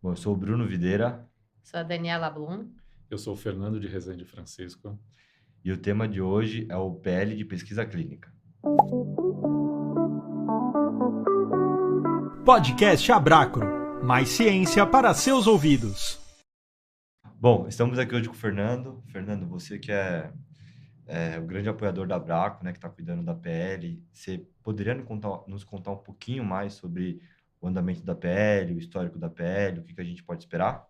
Bom, eu sou o Bruno Videira Sou a Daniela Blum. Eu sou o Fernando de Rezende Francisco. e o tema de hoje é o PL de pesquisa clínica. Podcast Abracro. Mais ciência para seus ouvidos. Bom, estamos aqui hoje com o Fernando. Fernando, você que é o grande apoiador da Abraco, né, que está cuidando da PL, você poderia nos contar um pouquinho mais sobre o andamento da PL, o histórico da PL, o que a gente pode esperar?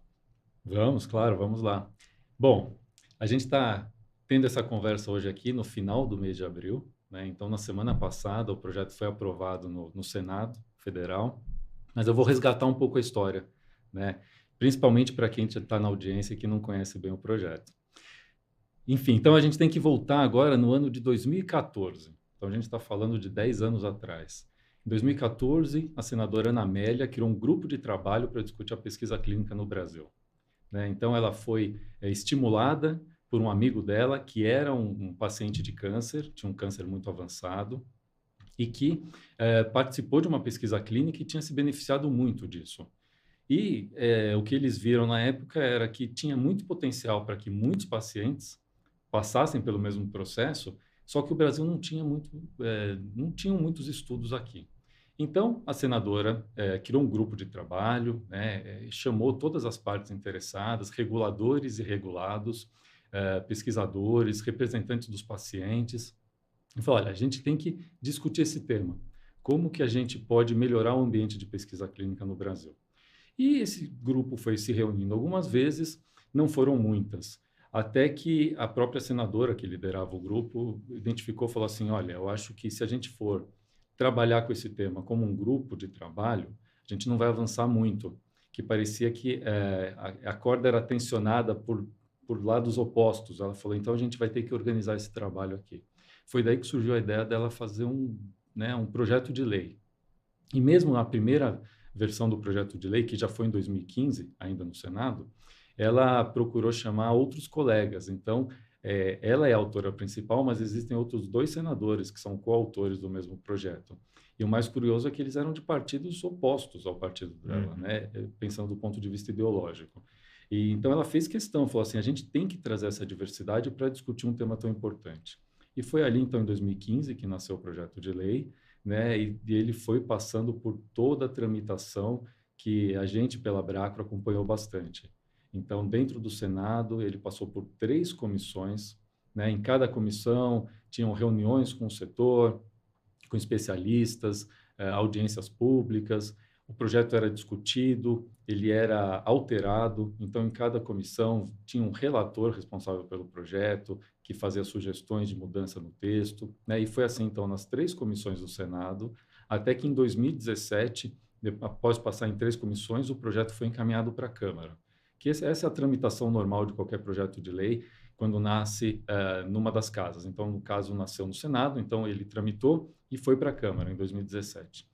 Vamos, claro, vamos lá. Bom, a gente está tendo essa conversa hoje aqui no final do mês de abril, né? Então, na semana passada, o projeto foi aprovado no Senado Federal, mas eu vou resgatar um pouco a história, né? Principalmente para quem está na audiência e que não conhece bem o projeto. Enfim, então a gente tem que voltar agora no ano de 2014. Então, a gente está falando de 10 anos atrás. Em 2014, a senadora Ana Amélia criou um grupo de trabalho para discutir a pesquisa clínica no Brasil, né? Então, ela foi estimulada por um amigo dela, que era um paciente de câncer, tinha um câncer muito avançado, e que participou de uma pesquisa clínica e tinha se beneficiado muito disso. E o que eles viram na época era que tinha muito potencial para que muitos pacientes passassem pelo mesmo processo, só que o Brasil não tinha muitos estudos aqui. Então, a senadora criou um grupo de trabalho, né, chamou todas as partes interessadas, reguladores e regulados, pesquisadores, representantes dos pacientes, e falou, olha, a gente tem que discutir esse tema. Como que a gente pode melhorar o ambiente de pesquisa clínica no Brasil? E esse grupo foi se reunindo algumas vezes, não foram muitas, até que a própria senadora que liderava o grupo identificou, falou assim, olha, eu acho que se a gente for trabalhar com esse tema como um grupo de trabalho, a gente não vai avançar muito, que parecia que a corda era tensionada por lados opostos. Ela falou, então a gente vai ter que organizar esse trabalho aqui. Foi daí que surgiu a ideia dela fazer um projeto de lei. E mesmo na primeira versão do projeto de lei, que já foi em 2015, ainda no Senado, ela procurou chamar outros colegas. Então, ela é a autora principal, mas existem outros dois senadores que são coautores do mesmo projeto. E o mais curioso é que eles eram de partidos opostos ao partido dela, né? Pensando do ponto de vista ideológico. E então ela fez questão, falou assim, a gente tem que trazer essa diversidade para discutir um tema tão importante. E foi ali, então, em 2015, que nasceu o projeto de lei, né? E ele foi passando por toda a tramitação que a gente, pela Bracro, acompanhou bastante. Então, dentro do Senado, ele passou por 3 comissões, né? Em cada comissão, tinham reuniões com o setor, com especialistas, audiências públicas. O projeto era discutido, ele era alterado, então em cada comissão tinha um relator responsável pelo projeto, que fazia sugestões de mudança no texto, né? E foi assim, então, nas 3 comissões do Senado, até que em 2017, após passar em 3 comissões, o projeto foi encaminhado para a Câmara. Essa é a tramitação normal de qualquer projeto de lei, quando nasce numa das casas. Então, no caso, nasceu no Senado, então ele tramitou e foi para a Câmara em 2017.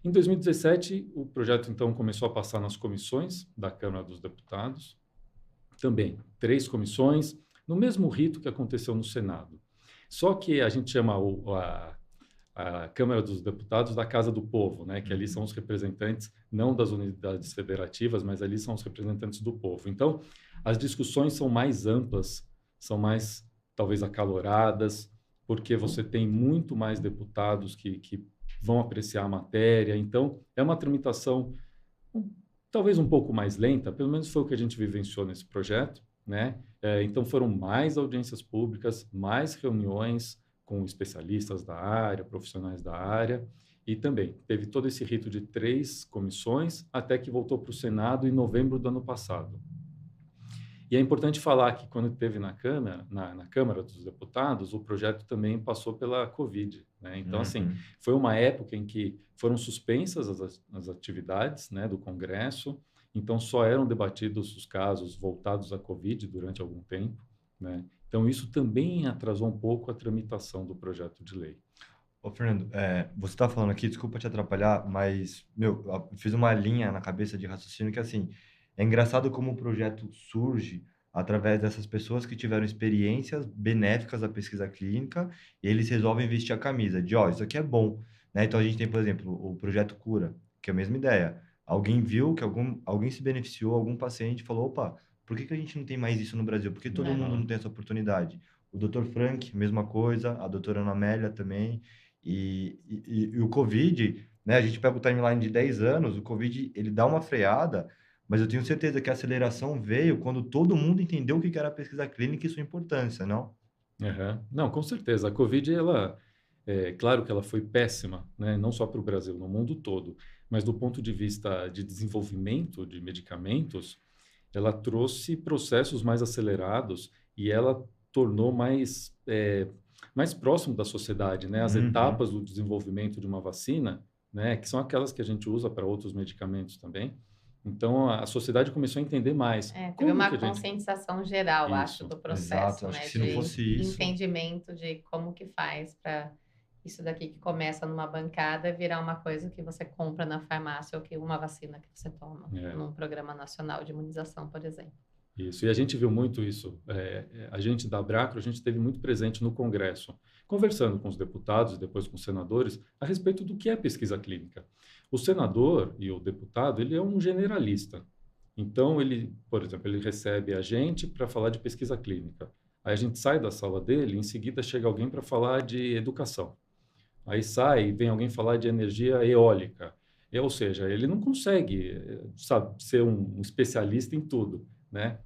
Em 2017, o projeto, então, começou a passar nas comissões da Câmara dos Deputados, também 3 comissões, no mesmo rito que aconteceu no Senado. Só que a gente chama a Câmara dos Deputados da Casa do Povo, né? Que ali são os representantes, não das unidades federativas, mas ali são os representantes do povo. Então, as discussões são mais amplas, são mais, talvez, acaloradas, porque você tem muito mais deputados que vão apreciar a matéria. Então, é uma tramitação talvez um pouco mais lenta, pelo menos foi o que a gente vivenciou nesse projeto, né? Então, foram mais audiências públicas, mais reuniões com especialistas da área, profissionais da área, e também teve todo esse rito de 3 comissões, até que voltou para o Senado em novembro do ano passado. E é importante falar que quando teve na Câmara dos Deputados, o projeto também passou pela Covid, né? Então, assim, foi uma época em que foram suspensas as atividades, né, do Congresso, então só eram debatidos os casos voltados à Covid durante algum tempo, né? Então, isso também atrasou um pouco a tramitação do projeto de lei. Ô, Fernando, você está falando aqui, desculpa te atrapalhar, mas, eu fiz uma linha na cabeça de raciocínio que, assim, é engraçado como o projeto surge através dessas pessoas que tiveram experiências benéficas da pesquisa clínica e eles resolvem vestir a camisa de, ó, isso aqui é bom, né? Então, a gente tem, por exemplo, o projeto Cura, que é a mesma ideia. alguém viu que alguém se beneficiou, algum paciente falou, opa, por que a gente não tem mais isso no Brasil? Por que todo mundo não tem essa oportunidade? O Dr. Frank, mesma coisa, a doutora Ana Amélia também, e o Covid, né, a gente pega o timeline de 10 anos, o Covid, ele dá uma freada, mas eu tenho certeza que a aceleração veio quando todo mundo entendeu o que era a pesquisa clínica e sua importância, não? Aham. Não, com certeza. A Covid, ela, claro que ela foi péssima, né? Não só para o Brasil, no mundo todo, mas do ponto de vista de desenvolvimento de medicamentos, ela trouxe processos mais acelerados e ela tornou mais próximo da sociedade, né? As Uhum. etapas do desenvolvimento de uma vacina, né? Que são aquelas que a gente usa para outros medicamentos também. Então, a sociedade começou a entender mais Teve como que uma a gente... conscientização geral, acho, Isso. do Exato, processo, acho que né? se não De fosse isso, entendimento de como que faz para isso daqui que começa numa bancada virar uma coisa que você compra na farmácia ou que uma vacina que você toma É. num programa nacional de imunização, por exemplo. Isso, e a gente viu muito isso. A gente da Abracro, a gente esteve muito presente no Congresso, conversando com os deputados e depois com os senadores a respeito do que é pesquisa clínica. O senador e o deputado, ele é um generalista. Então, ele, por exemplo, ele recebe a gente para falar de pesquisa clínica. Aí a gente sai da sala dele, em seguida chega alguém para falar de educação. Aí sai, vem alguém falar de energia eólica. Ou seja, ele não consegue, sabe, ser um especialista em tudo, né?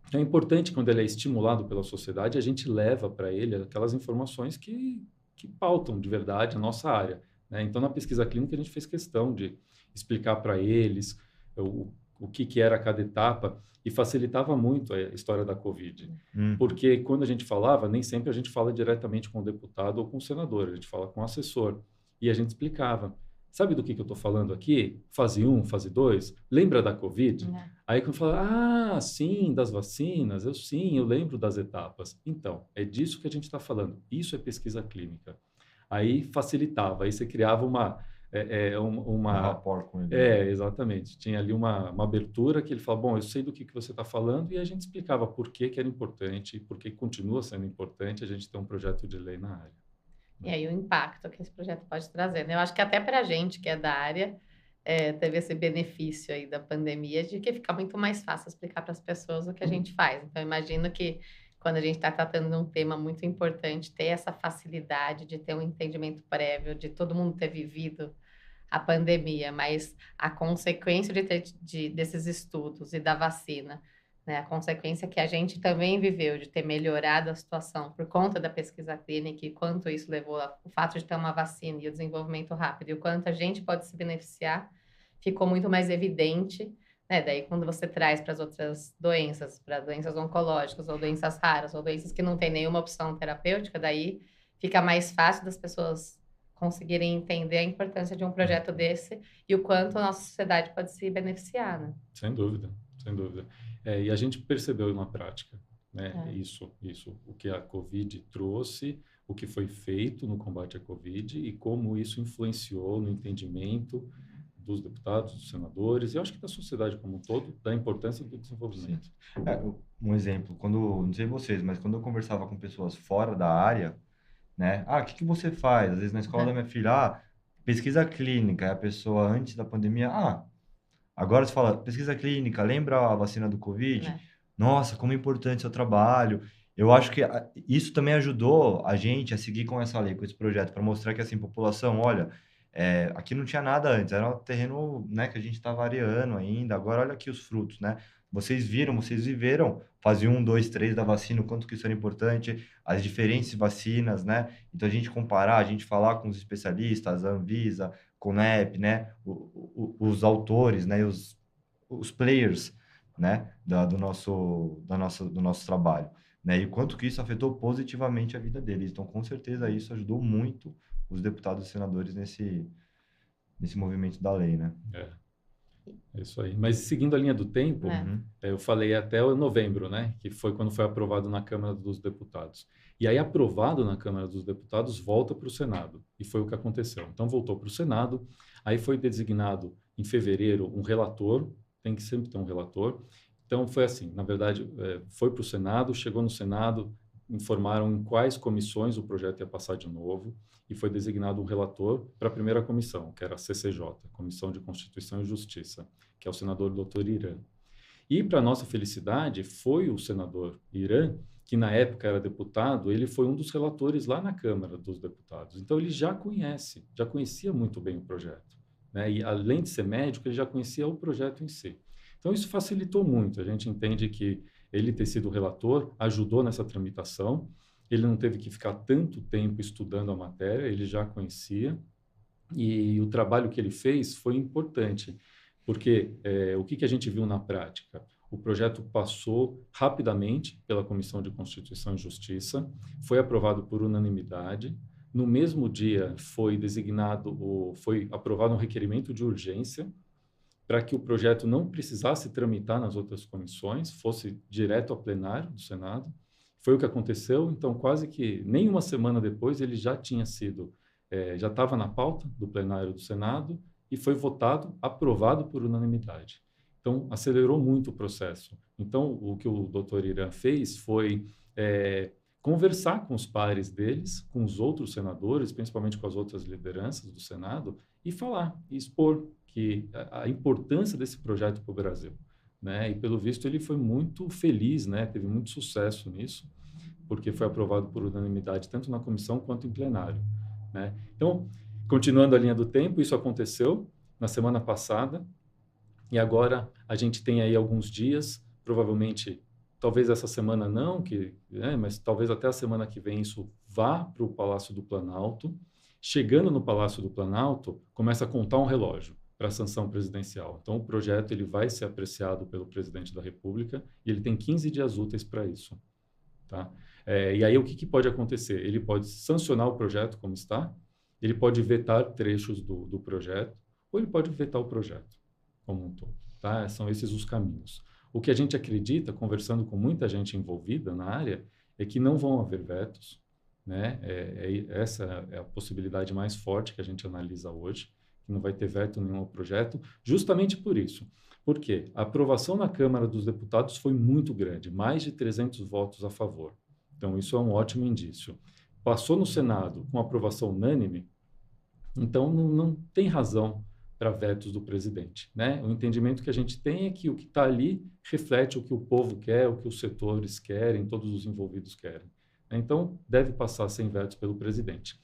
Então, é importante, quando ele é estimulado pela sociedade, a gente leva para ele aquelas informações que pautam de verdade a nossa área, né? Então, na pesquisa clínica, a gente fez questão de explicar para eles o que era cada etapa e facilitava muito a história da Covid. Uhum. Porque quando a gente falava, nem sempre a gente fala diretamente com o deputado ou com o senador, a gente fala com o assessor. E a gente explicava. Sabe do que eu estou falando aqui? Fase 1, fase 2? Lembra da Covid? Aí quando fala, sim, das vacinas, eu lembro das etapas. Então, é disso que a gente está falando. Isso é pesquisa clínica. Aí facilitava, aí você criava Um rapport com ele. exatamente. Tinha ali uma abertura que ele falava, bom, eu sei do que você está falando, e a gente explicava por que era importante, por que continua sendo importante a gente ter um projeto de lei na área. E aí o impacto que esse projeto pode trazer, né? Eu acho que até para a gente que é da área, teve esse benefício aí da pandemia de que fica muito mais fácil explicar para as pessoas o que a gente faz. Então, eu imagino que quando a gente está tratando de um tema muito importante, ter essa facilidade de ter um entendimento prévio, de todo mundo ter vivido a pandemia, mas a consequência desses estudos e da vacina, né? A consequência que a gente também viveu de ter melhorado a situação por conta da pesquisa clínica e quanto isso levou o fato de ter uma vacina e o desenvolvimento rápido e o quanto a gente pode se beneficiar, ficou muito mais evidente, né? Daí quando você traz para as outras doenças, para doenças oncológicas ou doenças raras ou doenças que não tem nenhuma opção terapêutica, daí fica mais fácil das pessoas conseguirem entender a importância de um projeto desse e o quanto a nossa sociedade pode se beneficiar, né? Sem dúvida, sem dúvida. E a gente percebeu na prática, né? É. Isso, o que a Covid trouxe, o que foi feito no combate à Covid e como isso influenciou no entendimento dos deputados, dos senadores, e eu acho que da sociedade como um todo, da importância do desenvolvimento. Um exemplo, não sei vocês, mas quando eu conversava com pessoas fora da área, né? O que você faz? Às vezes na escola da minha filha, pesquisa clínica, a pessoa antes da pandemia, agora você fala, pesquisa clínica, lembra a vacina do Covid? Nossa, como é importante seu trabalho. Eu acho que isso também ajudou a gente a seguir com essa lei, com esse projeto, para mostrar que, assim, população, olha, aqui não tinha nada antes, era um terreno, né, que a gente estava areando ainda, agora olha aqui os frutos, né? Vocês viram, vocês viveram fase 1, 2, 3 da vacina, o quanto que isso era importante, as diferentes vacinas, né? Então, a gente comparar, a gente falar com os especialistas, a Anvisa, CONEP, né? Os autores, né? E os players, né? Do nosso trabalho, né? E o quanto que isso afetou positivamente a vida deles. Então, com certeza, isso ajudou muito os deputados e senadores nesse movimento da lei, né? É isso aí. Mas seguindo a linha do tempo, eu falei até novembro, né? Que foi quando foi aprovado na Câmara dos Deputados. E aí, aprovado na Câmara dos Deputados, volta para o Senado. E foi o que aconteceu. Então, voltou para o Senado. Aí foi designado, em fevereiro, um relator. Tem que sempre ter um relator. Então, foi assim. Na verdade, foi para o Senado, chegou no Senado, informaram em quais comissões o projeto ia passar de novo e foi designado um relator para a primeira comissão, que era a CCJ, Comissão de Constituição e Justiça, que é o senador Dr. Irã. E, para nossa felicidade, foi o senador Irã, que na época era deputado, ele foi um dos relatores lá na Câmara dos Deputados. Então, ele já conhecia muito bem o projeto, né? E, além de ser médico, ele já conhecia o projeto em si. Então, isso facilitou muito. A gente entende que ele ter sido relator ajudou nessa tramitação. Ele não teve que ficar tanto tempo estudando a matéria, ele já conhecia. E o trabalho que ele fez foi importante, porque o que a gente viu na prática? O projeto passou rapidamente pela Comissão de Constituição e Justiça, foi aprovado por unanimidade. No mesmo dia foi aprovado um requerimento de urgência para que o projeto não precisasse tramitar nas outras comissões, fosse direto ao plenário do Senado. Foi o que aconteceu, então quase que nem uma semana depois ele já tinha sido, já estava na pauta do plenário do Senado e foi votado, aprovado por unanimidade. Então, acelerou muito o processo. Então, o que o doutor Irã fez foi conversar com os pares deles, com os outros senadores, principalmente com as outras lideranças do Senado, e falar, e expor que a importância desse projeto para o Brasil, né? E, pelo visto, ele foi muito feliz, né? Teve muito sucesso nisso, porque foi aprovado por unanimidade, tanto na comissão quanto em plenário, né? Então, continuando a linha do tempo, isso aconteceu na semana passada, e agora a gente tem aí alguns dias, provavelmente, talvez essa semana não, mas talvez até a semana que vem isso vá para o Palácio do Planalto. Chegando no Palácio do Planalto, começa a contar um relógio para a sanção presidencial. Então, o projeto ele vai ser apreciado pelo presidente da República e ele tem 15 dias úteis para isso. Tá? E aí, o que pode acontecer? Ele pode sancionar o projeto como está, ele pode vetar trechos do projeto, ou ele pode vetar o projeto como um todo. Tá? São esses os caminhos. O que a gente acredita, conversando com muita gente envolvida na área, é que não vão haver vetos, né? Essa é a possibilidade mais forte que a gente analisa hoje, que não vai ter veto nenhum ao projeto, justamente por isso. Por quê? A aprovação na Câmara dos Deputados foi muito grande, mais de 300 votos a favor. Então, isso é um ótimo indício. Passou no Senado com aprovação unânime, então não tem razão para vetos do presidente, né? O entendimento que a gente tem é que o que está ali reflete o que o povo quer, o que os setores querem, todos os envolvidos querem. Então, deve passar sem vetos pelo presidente.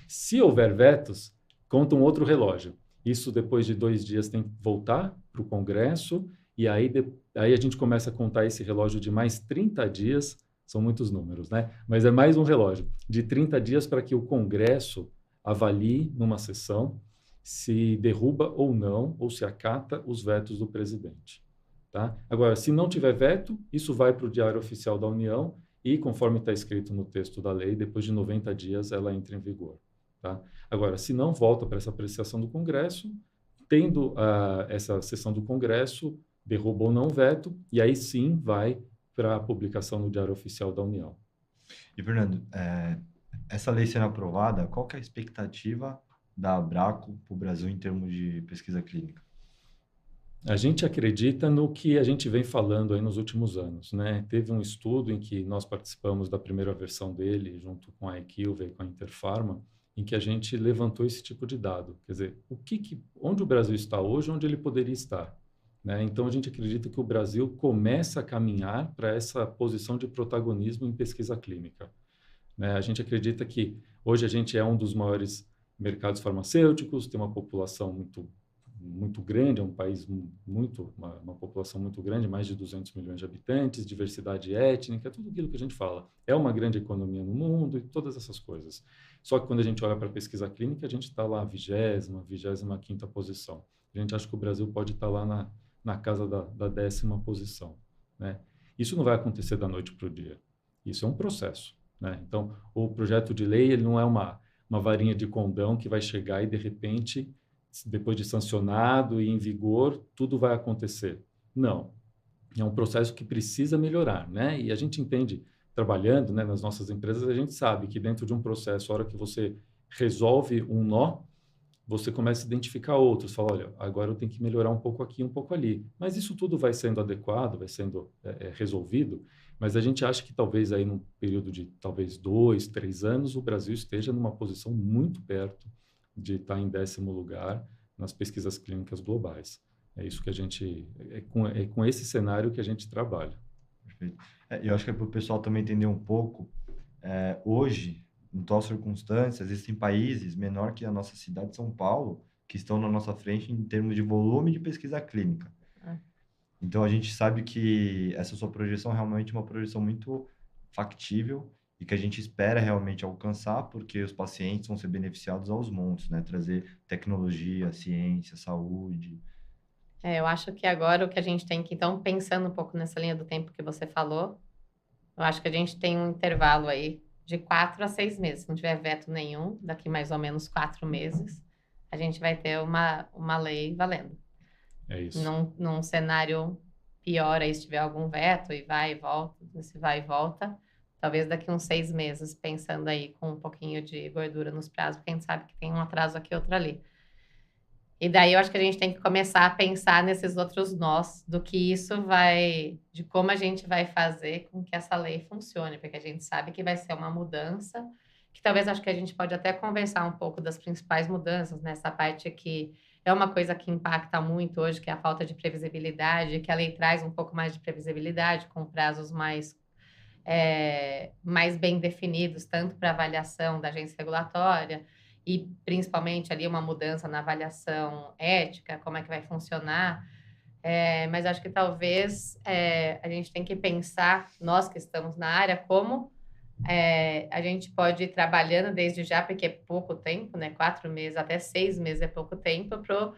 Se houver vetos, conta um outro relógio. Isso, depois de 2 dias, tem que voltar para o Congresso, e aí a gente começa a contar esse relógio de mais 30 dias, são muitos números, né? Mas é mais um relógio de 30 dias para que o Congresso avalie numa sessão se derruba ou não, ou se acata os vetos do presidente. Tá? Agora, se não tiver veto, isso vai para o Diário Oficial da União e, conforme está escrito no texto da lei, depois de 90 dias ela entra em vigor. Tá? Agora, se não, volta para essa apreciação do Congresso, tendo essa sessão do Congresso, derruba ou não o veto, e aí sim vai para a publicação no Diário Oficial da União. E, Fernando, essa lei sendo aprovada, qual que é a expectativa da Abraco para o Brasil em termos de pesquisa clínica? A gente acredita no que a gente vem falando aí nos últimos anos, né? Teve um estudo em que nós participamos da primeira versão dele, junto com a Equilve e com a Interpharma, em que a gente levantou esse tipo de dado. Quer dizer, onde o Brasil está hoje, onde ele poderia estar, né? Então, a gente acredita que o Brasil começa a caminhar para essa posição de protagonismo em pesquisa clínica, né? A gente acredita que hoje a gente é um dos maiores mercados farmacêuticos, tem uma população muito grande, é um país uma população muito grande, mais de 200 milhões de habitantes, diversidade étnica, tudo aquilo que a gente fala. É uma grande economia no mundo e todas essas coisas. Só que quando a gente olha para a pesquisa clínica, a gente está lá 25ª posição. A gente acha que o Brasil pode estar lá na casa da 10ª posição, né? Isso não vai acontecer da noite para o dia. Isso é um processo, né? Então, o projeto de lei ele não é uma varinha de condão que vai chegar e, de repente, depois de sancionado e em vigor, tudo vai acontecer. Não. É um processo que precisa melhorar, né? E a gente entende, trabalhando, né, nas nossas empresas, a gente sabe que dentro de um processo, a hora que você resolve um nó, você começa a identificar outros, fala, olha, agora eu tenho que melhorar um pouco aqui, um pouco ali. Mas isso tudo vai sendo adequado, vai sendo resolvido, mas a gente acha que talvez aí num período de talvez 2, 3 anos, o Brasil esteja numa posição muito perto de estar em 10º lugar nas pesquisas clínicas globais. É isso que a gente, é com esse cenário que a gente trabalha. Perfeito. Eu acho que é para o pessoal também entender um pouco, hoje, em tais circunstâncias, existem países menor que a nossa cidade de São Paulo que estão na nossa frente em termos de volume de pesquisa clínica. Então, a gente sabe que essa sua projeção é realmente uma projeção muito factível e que a gente espera realmente alcançar, porque os pacientes vão ser beneficiados aos montes, né? Trazer tecnologia, ciência, saúde. Eu acho que agora o que a gente tem que, então, pensando um pouco nessa linha do tempo que você falou, eu acho que a gente tem um intervalo aí de 4 a 6 meses. Se não tiver veto nenhum, daqui mais ou menos 4 meses, a gente vai ter uma lei valendo. É isso. Num cenário pior aí, se tiver algum veto e vai e volta, se vai e volta, talvez daqui uns 6 meses, pensando aí com um pouquinho de gordura nos prazos, porque a gente sabe que tem um atraso aqui, outro ali. E daí eu acho que a gente tem que começar a pensar nesses outros nós, do que isso vai, de como a gente vai fazer com que essa lei funcione, porque a gente sabe que vai ser uma mudança, que talvez acho que a gente pode até conversar um pouco das principais mudanças, nessa parte que é uma coisa que impacta muito hoje, que é a falta de previsibilidade, que a lei traz um pouco mais de previsibilidade, com prazos mais bem definidos, tanto para avaliação da agência regulatória, e principalmente ali uma mudança na avaliação ética, como é que vai funcionar. Mas acho que talvez a gente tem que pensar, nós que estamos na área, como a gente pode ir trabalhando desde já, porque é pouco tempo, né? 4 meses, até 6 meses é pouco tempo, para o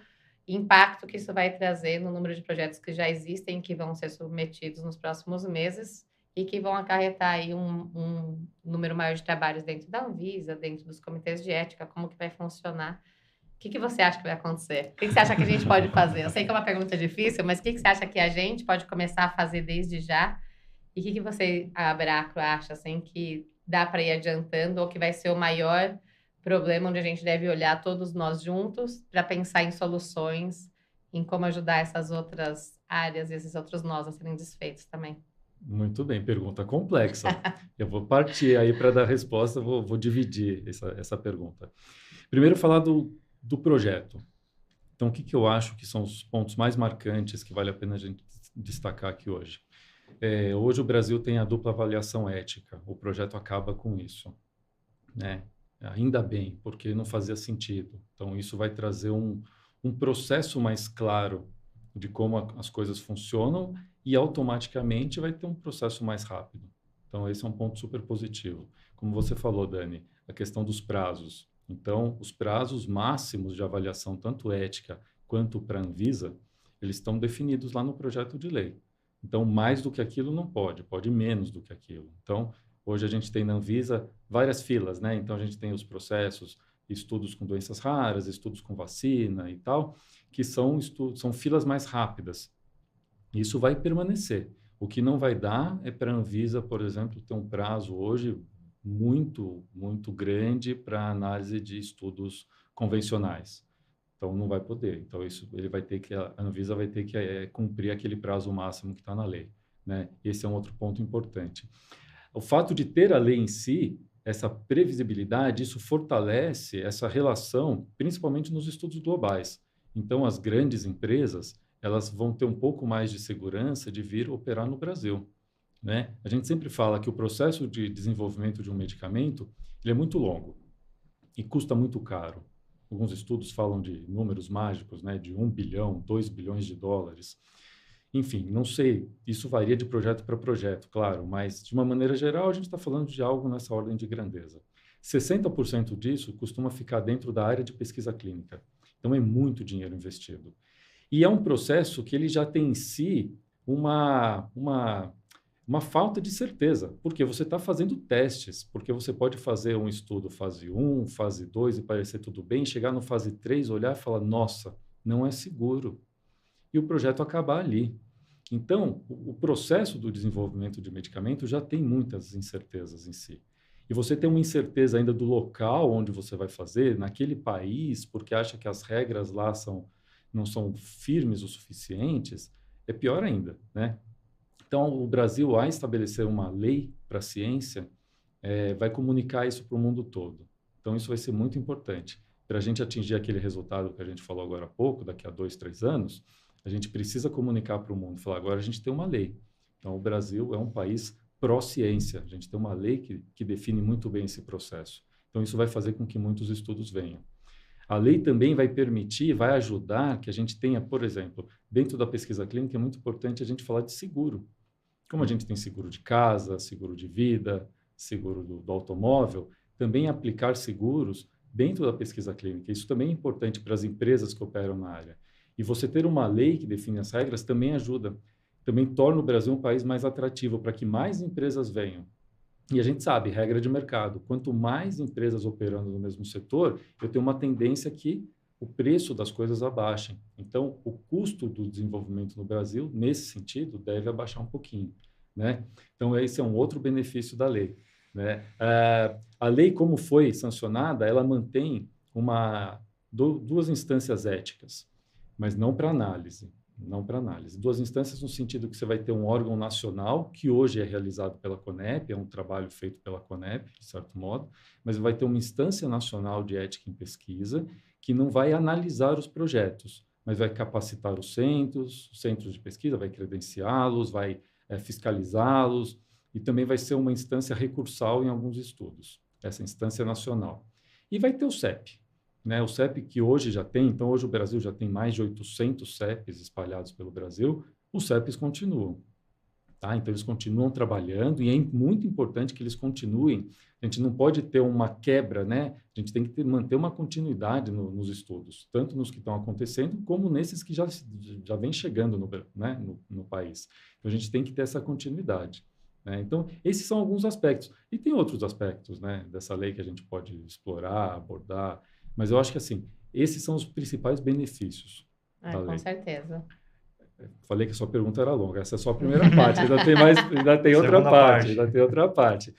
impacto que isso vai trazer no número de projetos que já existem, que vão ser submetidos nos próximos meses, e que vão acarretar aí um número maior de trabalhos dentro da Anvisa, dentro dos comitês de ética, como que vai funcionar. O que você acha que vai acontecer? O que você acha que a gente pode fazer? Eu sei que é uma pergunta difícil, mas o que você acha que a gente pode começar a fazer desde já? E o que você, a Abracro, acha assim, que dá para ir adiantando ou que vai ser o maior problema onde a gente deve olhar todos nós juntos para pensar em soluções, em como ajudar essas outras áreas e esses outros nós a serem desfeitos também? Muito bem, pergunta complexa. Eu vou partir aí para dar resposta, vou dividir essa pergunta. Primeiro, falar do projeto. Então, o que eu acho que são os pontos mais marcantes que vale a pena a gente destacar aqui hoje? Hoje o Brasil tem a dupla avaliação ética. O projeto acaba com isso, né? Ainda bem, porque não fazia sentido. Então, isso vai trazer um processo mais claro de como as coisas funcionam e automaticamente vai ter um processo mais rápido. Então, esse é um ponto super positivo. Como você falou, Dani, a questão dos prazos. Então, os prazos máximos de avaliação, tanto ética quanto para a Anvisa, eles estão definidos lá no projeto de lei. Então, mais do que aquilo não pode menos do que aquilo. Então, hoje a gente tem na Anvisa várias filas, né? Então, a gente tem os processos, estudos com doenças raras, estudos com vacina e tal, que são filas mais rápidas. Isso vai permanecer. O que não vai dar é para a Anvisa, por exemplo, ter um prazo hoje muito, muito grande para análise de estudos convencionais. Então, não vai poder. Então, a Anvisa vai ter que cumprir aquele prazo máximo que está na lei, né? Esse é um outro ponto importante. O fato de ter a lei em si, essa previsibilidade, isso fortalece essa relação, principalmente nos estudos globais. Então, as grandes empresas, elas vão ter um pouco mais de segurança de vir operar no Brasil, né? A gente sempre fala que o processo de desenvolvimento de um medicamento, ele é muito longo e custa muito caro. Alguns estudos falam de números mágicos, né, de 1 bilhão, 2 bilhões de dólares. Enfim, não sei, isso varia de projeto para projeto, claro, mas de uma maneira geral a gente está falando de algo nessa ordem de grandeza. 60% disso costuma ficar dentro da área de pesquisa clínica. Então é muito dinheiro investido. E é um processo que ele já tem em si uma falta de certeza, porque você está fazendo testes, porque você pode fazer um estudo fase 1, fase 2 e parecer tudo bem, chegar no fase 3, olhar e falar, nossa, não é seguro. E o projeto acabar ali. Então, o processo do desenvolvimento de medicamento já tem muitas incertezas em si. e você tem uma incerteza ainda do local onde você vai fazer, naquele país, porque acha que as regras lá não são firmes o suficientes, é pior ainda, né? Então, o Brasil, ao estabelecer uma lei para a ciência, vai comunicar isso para o mundo todo. Então, isso vai ser muito importante. Para a gente atingir aquele resultado que a gente falou agora há pouco, daqui a 2, 3 anos, a gente precisa comunicar para o mundo, falar, agora a gente tem uma lei. Então, o Brasil é um país pró-ciência. A gente tem uma lei que define muito bem esse processo. Então, isso vai fazer com que muitos estudos venham. A lei também vai permitir, vai ajudar que a gente tenha, por exemplo, dentro da pesquisa clínica, é muito importante a gente falar de seguro. Como a gente tem seguro de casa, seguro de vida, seguro do automóvel, também aplicar seguros dentro da pesquisa clínica. Isso também é importante para as empresas que operam na área. E você ter uma lei que define as regras também ajuda. Também torna o Brasil um país mais atrativo para que mais empresas venham. E a gente sabe, regra de mercado, quanto mais empresas operando no mesmo setor, eu tenho uma tendência que o preço das coisas abaixem. Então, o custo do desenvolvimento no Brasil, nesse sentido, deve abaixar um pouquinho, né? Então, esse é um outro benefício da lei, né? A lei, como foi sancionada, ela mantém duas instâncias éticas, mas não para análise. Não para análise. Duas instâncias no sentido que você vai ter um órgão nacional, que hoje é realizado pela CONEP, é um trabalho feito pela CONEP, de certo modo, mas vai ter uma instância nacional de ética em pesquisa, que não vai analisar os projetos, mas vai capacitar os centros de pesquisa, vai credenciá-los, vai fiscalizá-los, e também vai ser uma instância recursal em alguns estudos, essa instância nacional. E vai ter o CEP, né? O CEP que hoje já tem, então hoje o Brasil já tem mais de 800 CEPs espalhados pelo Brasil, os CEPs continuam. Tá? Então eles continuam trabalhando e é muito importante que eles continuem. A gente não pode ter uma quebra, né? A gente tem que manter uma continuidade nos estudos, tanto nos que estão acontecendo, como nesses que já vem chegando no país. Então a gente tem que ter essa continuidade. Né? Então, esses são alguns aspectos. E tem outros aspectos, né, dessa lei que a gente pode explorar, abordar. Mas eu acho que, assim, esses são os principais benefícios da lei. Com certeza. Falei que a sua pergunta era longa. Essa é só a primeira parte. Ainda tem outra parte. Ainda tem outra parte.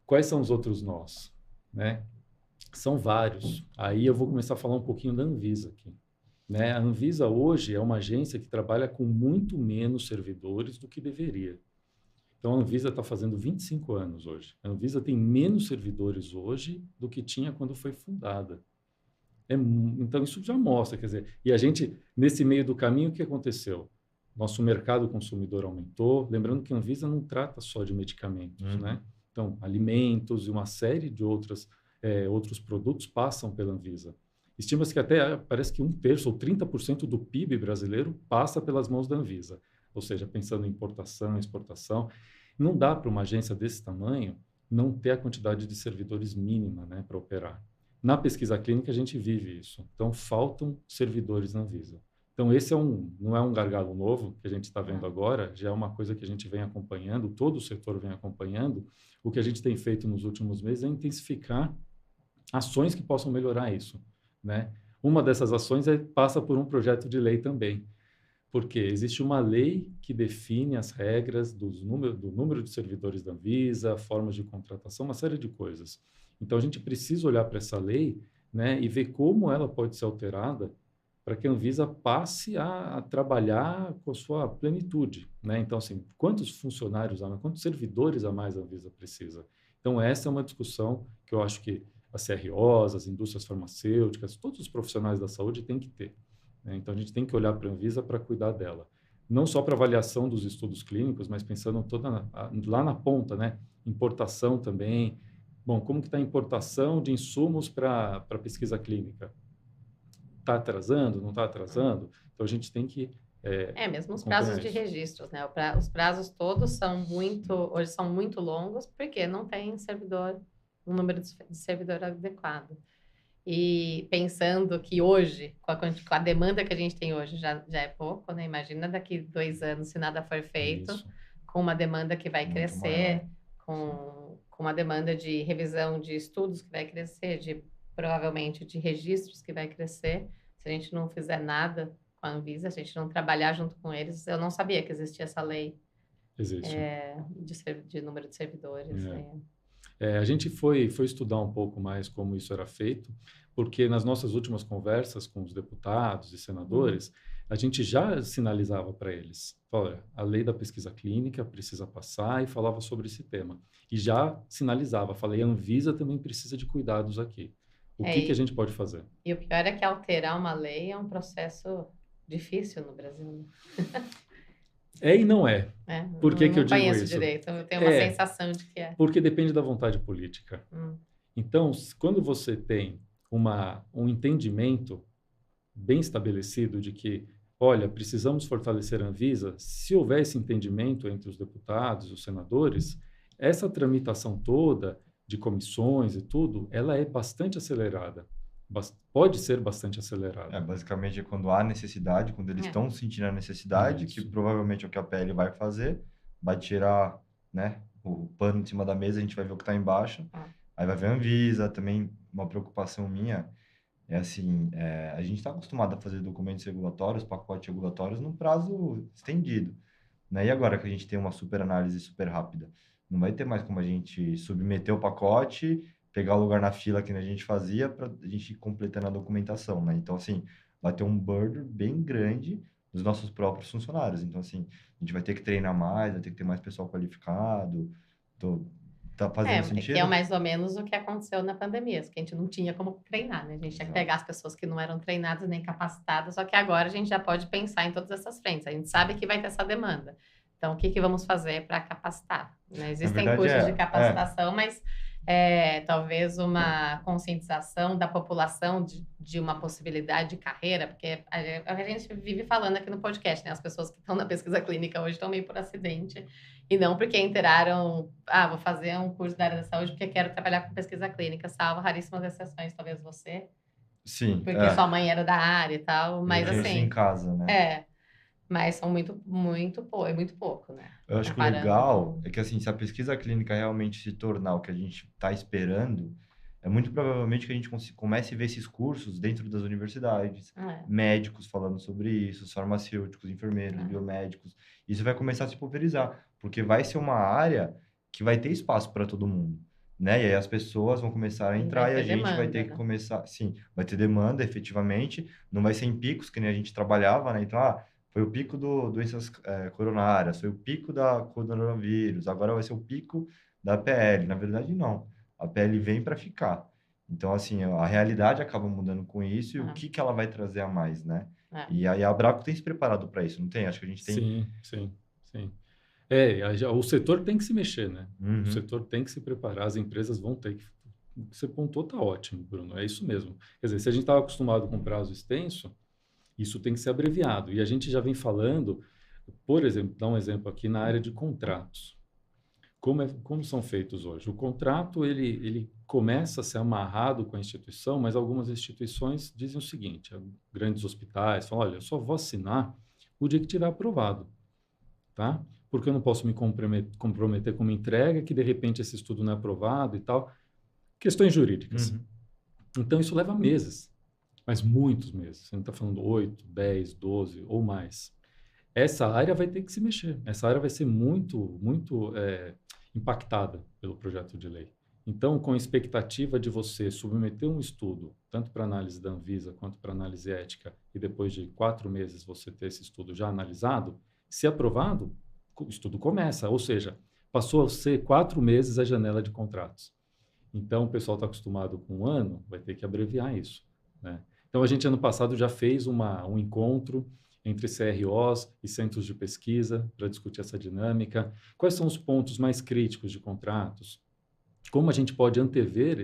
Quais são os outros nós? Né? São vários. Aí eu vou começar a falar um pouquinho da Anvisa aqui. Né? A Anvisa hoje é uma agência que trabalha com muito menos servidores do que deveria. Então, a Anvisa está fazendo 25 anos hoje. A Anvisa tem menos servidores hoje do que tinha quando foi fundada. Então, isso já mostra, quer dizer, e a gente, nesse meio do caminho, o que aconteceu? Nosso mercado consumidor aumentou, lembrando que a Anvisa não trata só de medicamentos, né? Então, alimentos e uma série de outros produtos passam pela Anvisa. Estima-se que até, parece que 1/3 ou 30% do PIB brasileiro passa pelas mãos da Anvisa. Ou seja, pensando em importação, exportação, não dá para uma agência desse tamanho não ter a quantidade de servidores mínima, né, para operar. Na pesquisa clínica, a gente vive isso. Então, faltam servidores na Anvisa. Então, esse não é um gargalo novo que a gente está vendo agora, já é uma coisa que a gente vem acompanhando, todo o setor vem acompanhando. O que a gente tem feito nos últimos meses é intensificar ações que possam melhorar isso, né? Uma dessas ações passa por um projeto de lei também, porque existe uma lei que define as regras do número de servidores da Anvisa, formas de contratação, uma série de coisas. Então, a gente precisa olhar para essa lei, né, e ver como ela pode ser alterada para que a Anvisa passe a trabalhar com a sua plenitude. Né? Então, assim, quantos funcionários quantos servidores a mais a Anvisa precisa? Então, essa é uma discussão que eu acho que as CROs, as indústrias farmacêuticas, todos os profissionais da saúde têm que ter. Né? Então, a gente tem que olhar para a Anvisa para cuidar dela. Não só para avaliação dos estudos clínicos, mas pensando lá na ponta, né? Importação também. Bom, como que está a importação de insumos para pesquisa clínica? Está atrasando? Não está atrasando? Então, a gente tem que... mesmo os prazos de registros, né? Os prazos todos hoje são muito longos, porque não tem um número de servidor adequado. E pensando que hoje, com a demanda que a gente tem hoje, já é pouco, né? Imagina daqui 2 anos, se nada for feito, com uma demanda que vai crescer, com uma demanda de revisão de estudos que vai crescer, provavelmente de registros que vai crescer. Se a gente não fizer nada com a Anvisa, se a gente não trabalhar junto com eles, eu não sabia que existia essa lei Existe. De número de servidores. A gente foi estudar um pouco mais como isso era feito, porque nas nossas últimas conversas com os deputados e senadores, a gente já sinalizava para eles, olha, a lei da pesquisa clínica precisa passar, e falava sobre esse tema. E já sinalizava, falei, a Anvisa também precisa de cuidados aqui. O que a gente pode fazer? E o pior é que alterar uma lei é um processo difícil no Brasil, né? É e não é. Por que eu digo conheço isso? direito, eu tenho uma sensação de que é. Porque depende da vontade política. Então, quando você tem um entendimento bem estabelecido de que, olha, precisamos fortalecer a Anvisa, se houver esse entendimento entre os deputados e os senadores, essa tramitação toda de comissões e tudo, ela é bastante acelerada. Pode ser bastante acelerada. Basicamente é quando há necessidade, quando eles estão sentindo a necessidade, que provavelmente é o que a PL vai fazer, vai tirar, né, o pano de cima da mesa, a gente vai ver o que está embaixo, aí vai ver a Anvisa. Também uma preocupação minha é assim, a gente está acostumado a fazer documentos regulatórios, pacotes regulatórios num prazo estendido, né? E agora que a gente tem uma super análise super rápida, não vai ter mais como a gente submeter o pacote, pegar o lugar na fila que a gente fazia para a gente ir completando a documentação, né? Então, assim, vai ter um burden bem grande dos nossos próprios funcionários. Então, assim, a gente vai ter que treinar mais, vai ter que ter mais pessoal qualificado. Tá fazendo sentido? Que é mais ou menos o que aconteceu na pandemia, que a gente não tinha como treinar, né? A gente tinha que pegar as pessoas que não eram treinadas nem capacitadas, só que agora a gente já pode pensar em todas essas frentes. A gente sabe que vai ter essa demanda. Então, o que vamos fazer para capacitar? Né? Existem cursos de capacitação, mas talvez uma conscientização da população de uma possibilidade de carreira, porque a gente vive falando aqui no podcast, né? As pessoas que estão na pesquisa clínica hoje estão meio por acidente, e não porque enteraram, vou fazer um curso da área da saúde porque quero trabalhar com pesquisa clínica, salvo raríssimas exceções, talvez você. Sim. Porque sua mãe era da área e tal, mas assim... em casa, né? Mas são muito pouco, né? Eu acho que o legal é que, assim, se a pesquisa clínica realmente se tornar o que a gente está esperando, é muito provavelmente que a gente comece a ver esses cursos dentro das universidades, médicos falando sobre isso, farmacêuticos, enfermeiros, biomédicos. Isso vai começar a se pulverizar, porque vai ser uma área que vai ter espaço para todo mundo, né? E aí as pessoas vão começar a entrar e a gente vai ter que começar... Sim, vai ter demanda, efetivamente. Não vai ser em picos, que nem a gente trabalhava, né? Então, foi o pico doenças coronárias, foi o pico da coronavírus, agora vai ser o pico da PL. Na verdade, não. A PL vem para ficar. Então, assim, a realidade acaba mudando com isso, e o que ela vai trazer a mais, né? E aí a Abracco tem se preparado para isso, não tem? Acho que a gente tem... Sim. O setor tem que se mexer, né? O setor tem que se preparar, as empresas vão ter que... Você pontuou, tá ótimo, Bruno, é isso mesmo. Quer dizer, se a gente estava acostumado com prazo extenso, isso tem que ser abreviado. E a gente já vem falando, por exemplo, dar um exemplo aqui na área de contratos. Como são feitos hoje? O contrato, ele começa a ser amarrado com a instituição, mas algumas instituições dizem o seguinte, grandes hospitais falam, olha, eu só vou assinar o dia que tiver aprovado, tá? Porque eu não posso me comprometer com uma entrega que, de repente, esse estudo não é aprovado e tal. Questões jurídicas. Então, isso leva meses. Mas muitos meses. Você não está falando 8, 10, 12 ou mais. Essa área vai ter que se mexer. Essa área vai ser muito impactada pelo projeto de lei. Então, com a expectativa de você submeter um estudo, tanto para análise da Anvisa quanto para análise ética, e depois de 4 meses você ter esse estudo já analisado, se aprovado, o estudo começa. Ou seja, passou a ser 4 meses a janela de contratos. Então, o pessoal está acostumado com 1 ano, vai ter que abreviar isso, né? Então, a gente, ano passado, já fez um encontro entre CROs e centros de pesquisa para discutir essa dinâmica. Quais são os pontos mais críticos de contratos? Como a gente pode antever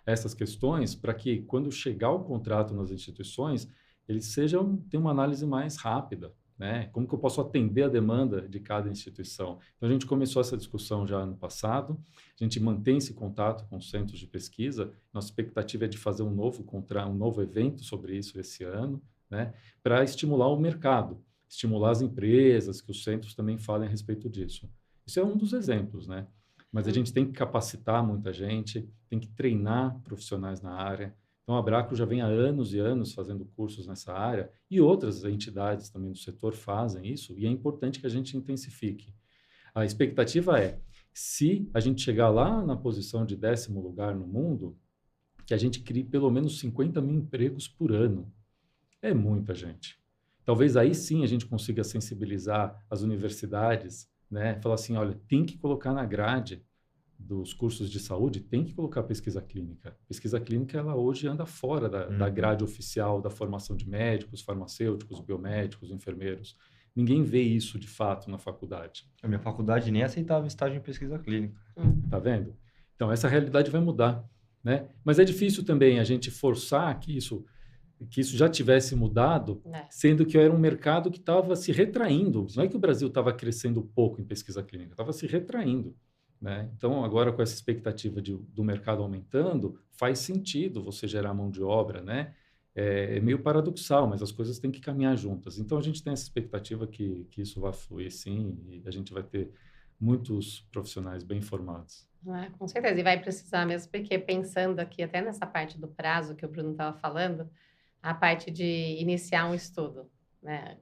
essas questões para que, quando chegar o contrato nas instituições, eles tenham uma análise mais rápida, né? Como que eu posso atender a demanda de cada instituição? Então, a gente começou essa discussão já ano passado, a gente mantém esse contato com os centros de pesquisa, nossa expectativa é de fazer um novo evento sobre isso esse ano, né? Para estimular o mercado, estimular as empresas, que os centros também falem a respeito disso. Isso é um dos exemplos, né? Mas a gente tem que capacitar muita gente, tem que treinar profissionais na área. Então, a Abracco já vem há anos e anos fazendo cursos nessa área, e outras entidades também do setor fazem isso, e é importante que a gente intensifique. A expectativa é, se a gente chegar lá na posição de 10º lugar no mundo, que a gente crie pelo menos 50 mil empregos por ano. É muita gente. Talvez aí sim a gente consiga sensibilizar as universidades, né? Falar assim, olha, tem que colocar na grade dos cursos de saúde, tem que colocar pesquisa clínica. Pesquisa clínica, ela hoje anda fora da grade oficial da formação de médicos, farmacêuticos, biomédicos, enfermeiros. Ninguém vê isso de fato na faculdade. A minha faculdade nem aceitava estágio em pesquisa clínica. Tá vendo? Então, essa realidade vai mudar, né? Mas é difícil também a gente forçar que isso já tivesse mudado, sendo que era um mercado que estava se retraindo. Não é que o Brasil estava crescendo pouco em pesquisa clínica, estava se retraindo, né? Então, agora com essa expectativa do mercado aumentando, faz sentido você gerar mão de obra, né? É meio paradoxal, mas as coisas têm que caminhar juntas. Então, a gente tem essa expectativa que isso vai fluir, sim, e a gente vai ter muitos profissionais bem formados. Com certeza, e vai precisar mesmo, porque pensando aqui até nessa parte do prazo que o Bruno estava falando, a parte de iniciar um estudo, né?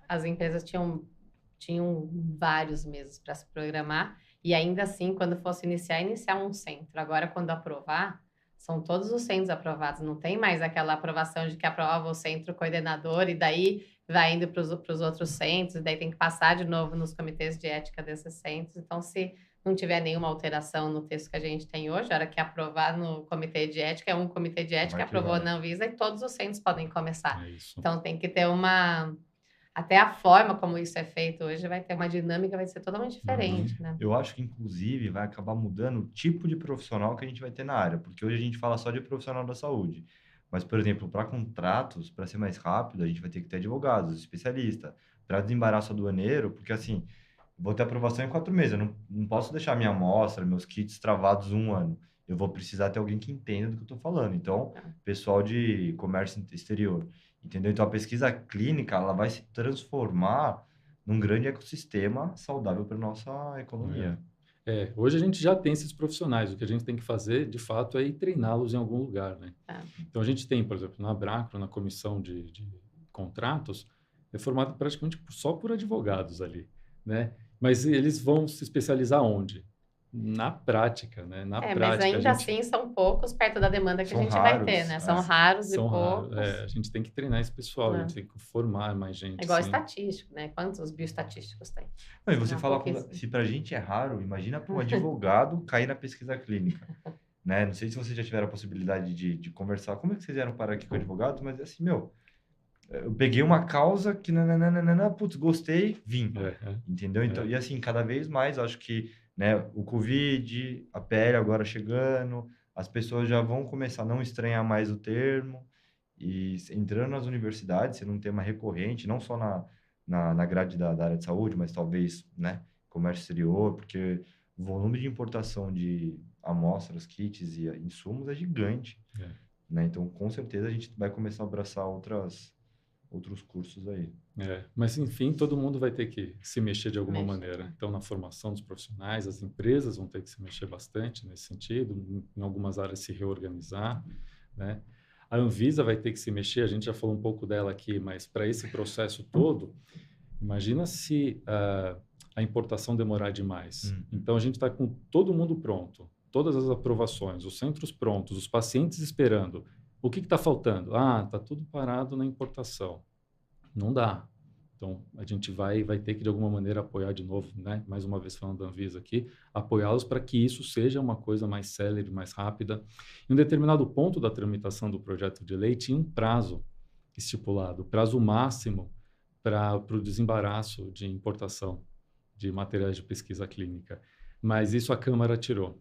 As empresas tinham vários meses para se programar, e ainda assim, quando fosse iniciar um centro. Agora, quando aprovar, são todos os centros aprovados, não tem mais aquela aprovação de que aprova o centro coordenador e daí vai indo para os outros centros, e daí tem que passar de novo nos comitês de ética desses centros. Então, se não tiver nenhuma alteração no texto que a gente tem hoje, a hora que aprovar no comitê de ética, é um comitê de ética que aprovou na Anvisa e todos os centros podem começar. Então, tem que ter até a forma como isso é feito hoje vai ter uma dinâmica, vai ser totalmente diferente, né? Eu acho que, inclusive, vai acabar mudando o tipo de profissional que a gente vai ter na área, porque hoje a gente fala só de profissional da saúde. Mas, por exemplo, para contratos, para ser mais rápido, a gente vai ter que ter advogados, especialistas, para desembaraço aduaneiro, porque, assim, vou ter aprovação em 4 meses, eu não posso deixar minha amostra, meus kits travados 1 ano. Eu vou precisar ter alguém que entenda do que eu estou falando. Então, pessoal de comércio exterior, entendeu? Então, a pesquisa clínica, ela vai se transformar num grande ecossistema saudável para a nossa economia. Hoje a gente já tem esses profissionais. O que a gente tem que fazer, de fato, é ir treiná-los em algum lugar, né? Então, a gente tem, por exemplo, na Abracro, na comissão de contratos, é formado praticamente só por advogados ali, né? Mas eles vão se especializar onde? Na prática, né? Mas ainda assim são poucos perto da demanda que a gente vai ter, né? São raros e poucos. A gente tem que treinar esse pessoal, a gente tem que formar mais gente. É igual estatístico, né? Quantos bioestatísticos tem? Não, e você fala, se pra gente é raro, imagina para um advogado cair na pesquisa clínica, né? Não sei se vocês já tiveram a possibilidade de conversar. Como é que vocês vieram parar aqui com advogados? Mas assim, eu peguei uma causa que, putz, gostei, vim. Entendeu? Então, e assim, cada vez mais, eu acho que, né, o Covid, a pele agora chegando, as pessoas já vão começar a não estranhar mais o termo, e entrando nas universidades, sendo um tema recorrente, não só na grade da área de saúde, mas talvez, né, comércio exterior, porque o volume de importação de amostras, kits e insumos é gigante. Né? Então, com certeza, a gente vai começar a abraçar outros cursos aí. Mas, enfim, todo mundo vai ter que se mexer de alguma maneira. Então, na formação dos profissionais, as empresas vão ter que se mexer bastante nesse sentido, em algumas áreas se reorganizar, né? A Anvisa vai ter que se mexer, a gente já falou um pouco dela aqui, mas para esse processo todo, imagina se a importação demorar demais. Então, a gente está com todo mundo pronto, todas as aprovações, os centros prontos, os pacientes esperando. O que está faltando? Está tudo parado na importação. Não dá. Então, a gente vai ter que, de alguma maneira, apoiar de novo, né? Mais uma vez falando da Anvisa aqui, apoiá-los para que isso seja uma coisa mais célere, mais rápida. Em um determinado ponto da tramitação do projeto de lei, tinha um prazo estipulado, prazo máximo para o desembaraço de importação de materiais de pesquisa clínica. Mas isso a Câmara tirou,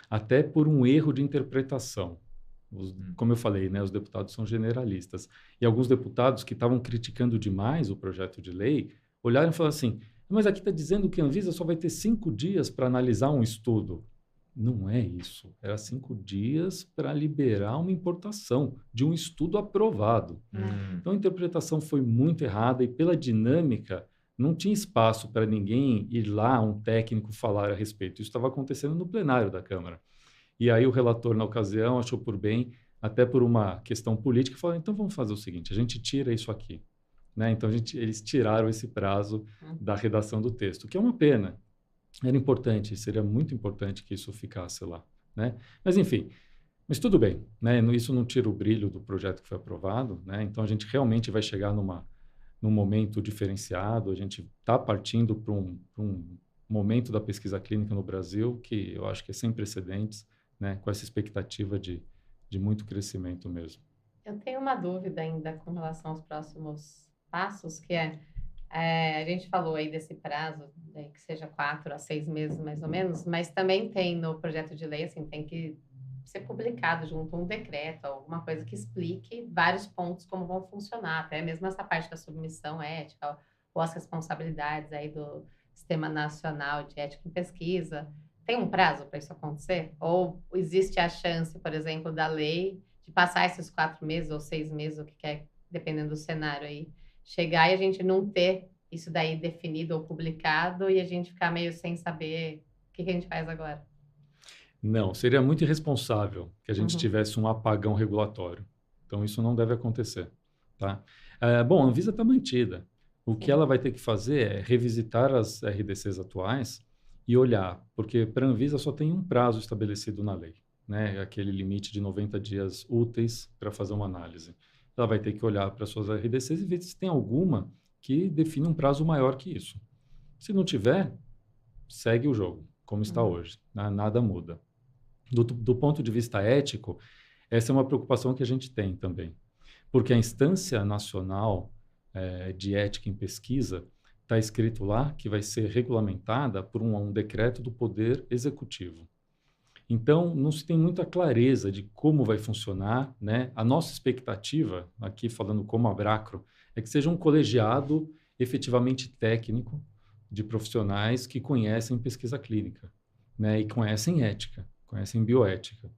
até por um erro de interpretação. Como eu falei, né, os deputados são generalistas. E alguns deputados que estavam criticando demais o projeto de lei, olharam e falaram assim, mas aqui está dizendo que a Anvisa só vai ter 5 dias para analisar um estudo. Não é isso. Era 5 dias para liberar uma importação de um estudo aprovado. Então, a interpretação foi muito errada e, pela dinâmica, não tinha espaço para ninguém ir lá, um técnico, falar a respeito. Isso estava acontecendo no plenário da Câmara. E aí o relator, na ocasião, achou por bem, até por uma questão política, falou, então vamos fazer o seguinte, a gente tira isso aqui. Né? Então, eles tiraram esse prazo da redação do texto, que é uma pena. era importante, seria muito importante que isso ficasse lá, né? Mas, enfim, mas tudo bem, né? Isso não tira o brilho do projeto que foi aprovado, né? Então, a gente realmente vai chegar num momento diferenciado, a gente está partindo para um momento da pesquisa clínica no Brasil que eu acho que é sem precedentes, né? Com essa expectativa de muito crescimento mesmo. Eu tenho uma dúvida ainda com relação aos próximos passos, que a gente falou aí desse prazo, né, que seja 4 a 6 meses mais ou menos, mas também tem no projeto de lei, assim, tem que ser publicado junto a um decreto, alguma coisa que explique vários pontos como vão funcionar, até mesmo essa parte da submissão ética ou as responsabilidades aí do Sistema Nacional de Ética em Pesquisa. Tem um prazo para isso acontecer? Ou existe a chance, por exemplo, da lei de passar esses 4 meses ou 6 meses, o que quer, dependendo do cenário aí, chegar e a gente não ter isso daí definido ou publicado e a gente ficar meio sem saber o que a gente faz agora? Não, seria muito irresponsável que a gente Uhum. tivesse um apagão regulatório. Então, isso não deve acontecer, tá? Bom, a Anvisa está mantida. O que ela vai ter que fazer é revisitar as RDCs atuais e olhar, porque para a Anvisa só tem um prazo estabelecido na lei, né? Aquele limite de 90 dias úteis para fazer uma análise. Ela vai ter que olhar para suas RDCs e ver se tem alguma que define um prazo maior que isso. Se não tiver, segue o jogo, como está Uhum. hoje, né? Nada muda. Do ponto de vista ético, essa é uma preocupação que a gente tem também, porque a Instância Nacional de Ética em Pesquisa está escrito lá que vai ser regulamentada por um decreto do Poder Executivo. Então, não se tem muita clareza de como vai funcionar, né? A nossa expectativa, aqui falando como Abracro, é que seja um colegiado efetivamente técnico de profissionais que conhecem pesquisa clínica, né? E conhecem ética, conhecem bioética.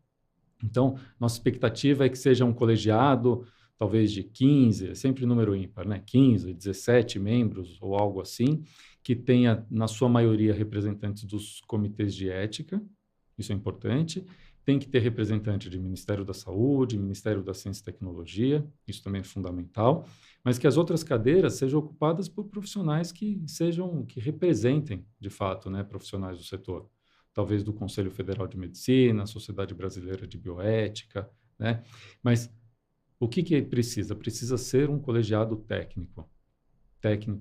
Então, nossa expectativa é que seja um colegiado, talvez de 15, é sempre número ímpar, né? 15, 17 membros ou algo assim, que tenha, na sua maioria, representantes dos comitês de ética, isso é importante. Tem que ter representante de Ministério da Saúde, Ministério da Ciência e Tecnologia, isso também é fundamental, mas que as outras cadeiras sejam ocupadas por profissionais que representem, de fato, né, profissionais do setor. Talvez do Conselho Federal de Medicina, Sociedade Brasileira de Bioética, né? Mas o que precisa? Precisa ser um colegiado técnico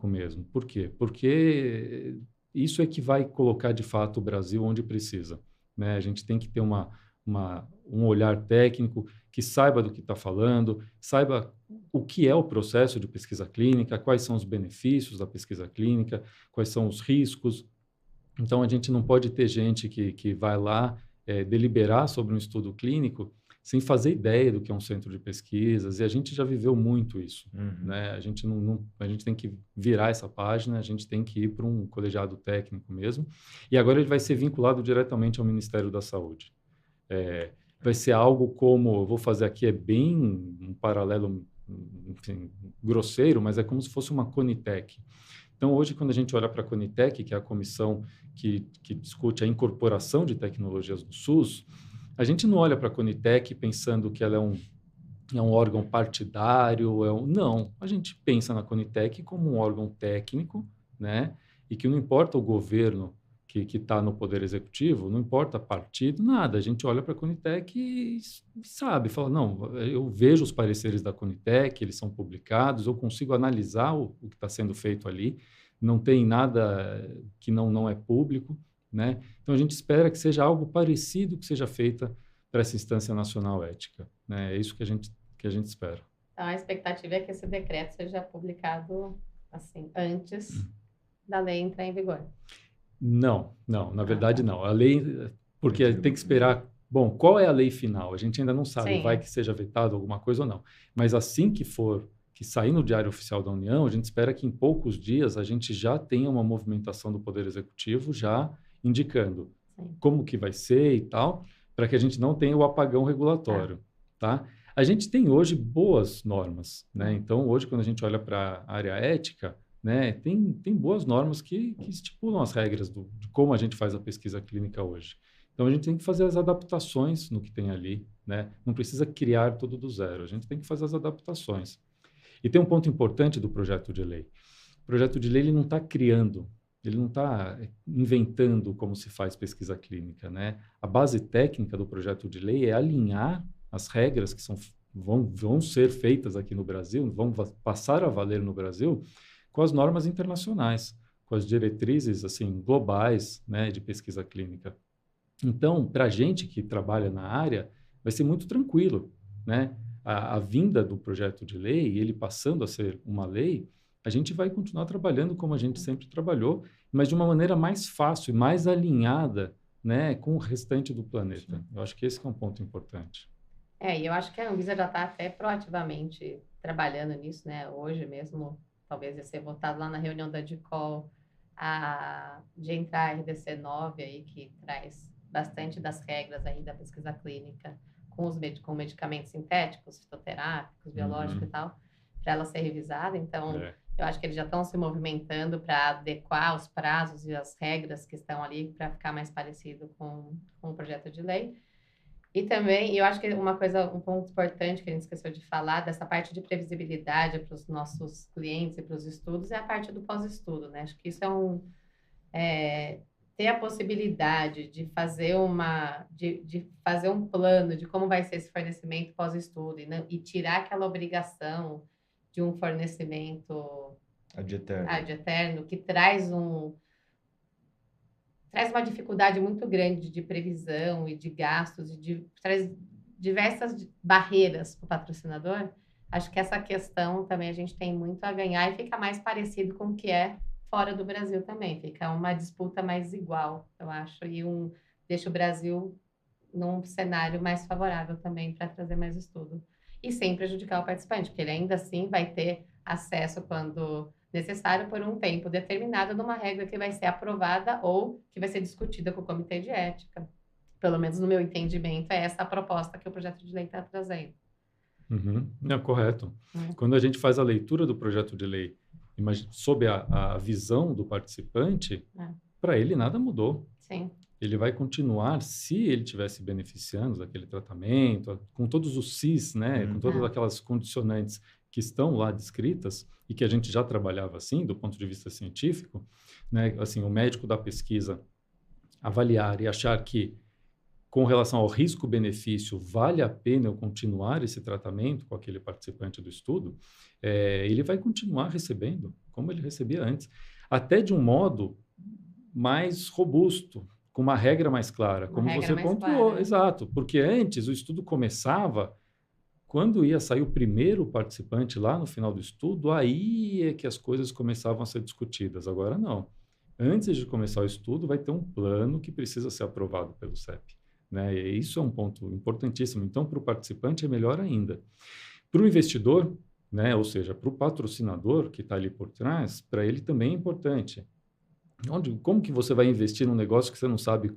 mesmo. Por quê? Porque isso é que vai colocar, de fato, o Brasil onde precisa, né? A gente tem que ter um olhar técnico que saiba do que está falando, saiba o que é o processo de pesquisa clínica, quais são os benefícios da pesquisa clínica, quais são os riscos. Então, a gente não pode ter gente que vai lá deliberar sobre um estudo clínico sem fazer ideia do que é um centro de pesquisas, e a gente já viveu muito isso, né? A gente a gente tem que virar essa página, a gente tem que ir para um colegiado técnico mesmo, e agora ele vai ser vinculado diretamente ao Ministério da Saúde. Vai ser algo como, eu vou fazer aqui, é bem um paralelo, enfim, grosseiro, mas é como se fosse uma Conitec. Então, hoje, quando a gente olha para a Conitec, que é a comissão que discute a incorporação de tecnologias do SUS, a gente não olha para a Conitec pensando que ela é um órgão partidário, não. A gente pensa na Conitec como um órgão técnico, né? E que não importa o governo que está no Poder Executivo, não importa partido, nada. A gente olha para a Conitec e sabe, fala, não, eu vejo os pareceres da Conitec, eles são publicados, eu consigo analisar o que está sendo feito ali, não tem nada que não é público, né? Então, a gente espera que seja algo parecido que seja feita para essa Instância Nacional Ética, né? É isso que a gente espera. Então, a expectativa é que esse decreto seja publicado assim, antes da lei entrar em vigor. Não, na verdade não. A lei, porque tem que esperar. Bom, qual é a lei final? A gente ainda não sabe, Sim. vai que seja vetado alguma coisa ou não. Mas assim que sair no Diário Oficial da União, a gente espera que em poucos dias a gente já tenha uma movimentação do Poder Executivo já indicando como que vai ser e tal, para que a gente não tenha o apagão regulatório, tá? A gente tem hoje boas normas, né? Então, hoje, quando a gente olha para a área ética, né, tem boas normas que estipulam as regras de como a gente faz a pesquisa clínica hoje. Então, a gente tem que fazer as adaptações no que tem ali, né? Não precisa criar tudo do zero, a gente tem que fazer as adaptações. E tem um ponto importante do projeto de lei. O projeto de lei ele não está criando Ele não está inventando como se faz pesquisa clínica, né? A base técnica do projeto de lei é alinhar as regras que vão ser feitas aqui no Brasil, vão passar a valer no Brasil, com as normas internacionais, com as diretrizes assim globais, né, de pesquisa clínica. Então, para a gente que trabalha na área, vai ser muito tranquilo, né? A vinda do projeto de lei, ele passando a ser uma lei, a gente vai continuar trabalhando como a gente sempre trabalhou, mas de uma maneira mais fácil e mais alinhada, né, com o restante do planeta. Sim. Eu acho que esse que é um ponto importante. E eu acho que a Anvisa já está até proativamente trabalhando nisso, né? Hoje mesmo, talvez ia ser votado lá na reunião da DICOL, de entrar a RDC 9 aí, que traz bastante das regras aí da pesquisa clínica com medicamentos sintéticos, fitoterápicos, biológicos e tal, para ela ser revisada. Então, eu acho que eles já estão se movimentando para adequar os prazos e as regras que estão ali para ficar mais parecido com o projeto de lei. E também, eu acho que um ponto importante que a gente esqueceu de falar, dessa parte de previsibilidade para os nossos clientes e para os estudos, é a parte do pós-estudo, né? Acho que isso ter a possibilidade de fazer de fazer um plano de como vai ser esse fornecimento pós-estudo e tirar aquela obrigação de um fornecimento ad eterno. ad eterno, que traz uma dificuldade muito grande de previsão e de gastos, traz diversas barreiras para o patrocinador. Acho que essa questão também a gente tem muito a ganhar e fica mais parecido com o que é fora do Brasil também. Fica uma disputa mais igual, eu acho, e deixa o Brasil num cenário mais favorável também para trazer mais estudo. E sem prejudicar o participante, porque ele ainda assim vai ter acesso quando necessário por um tempo determinado numa regra que vai ser aprovada ou que vai ser discutida com o Comitê de Ética. Pelo menos no meu entendimento, é essa a proposta que o projeto de lei está trazendo. É correto. Quando a gente faz a leitura do projeto de lei sob a visão do participante, para ele nada mudou. Sim. Ele vai continuar, se ele estivesse beneficiando daquele tratamento, com todos os CIS, né, com todas aquelas condicionantes que estão lá descritas e que a gente já trabalhava assim, do ponto de vista científico, né, assim, o médico da pesquisa avaliar e achar que, com relação ao risco-benefício, vale a pena eu continuar esse tratamento com aquele participante do estudo, ele vai continuar recebendo, como ele recebia antes, até de um modo mais robusto, com uma regra mais clara, como você pontuou. Exato, porque antes o estudo começava, quando ia sair o primeiro participante lá no final do estudo, aí é que as coisas começavam a ser discutidas. Agora não. Antes de começar o estudo, vai ter um plano que precisa ser aprovado pelo CEP. Né? E isso é um ponto importantíssimo. Então, para o participante é melhor ainda. Para o investidor, né, ou seja, para o patrocinador que está ali por trás, para ele também é importante. Como que você vai investir num negócio que você não sabe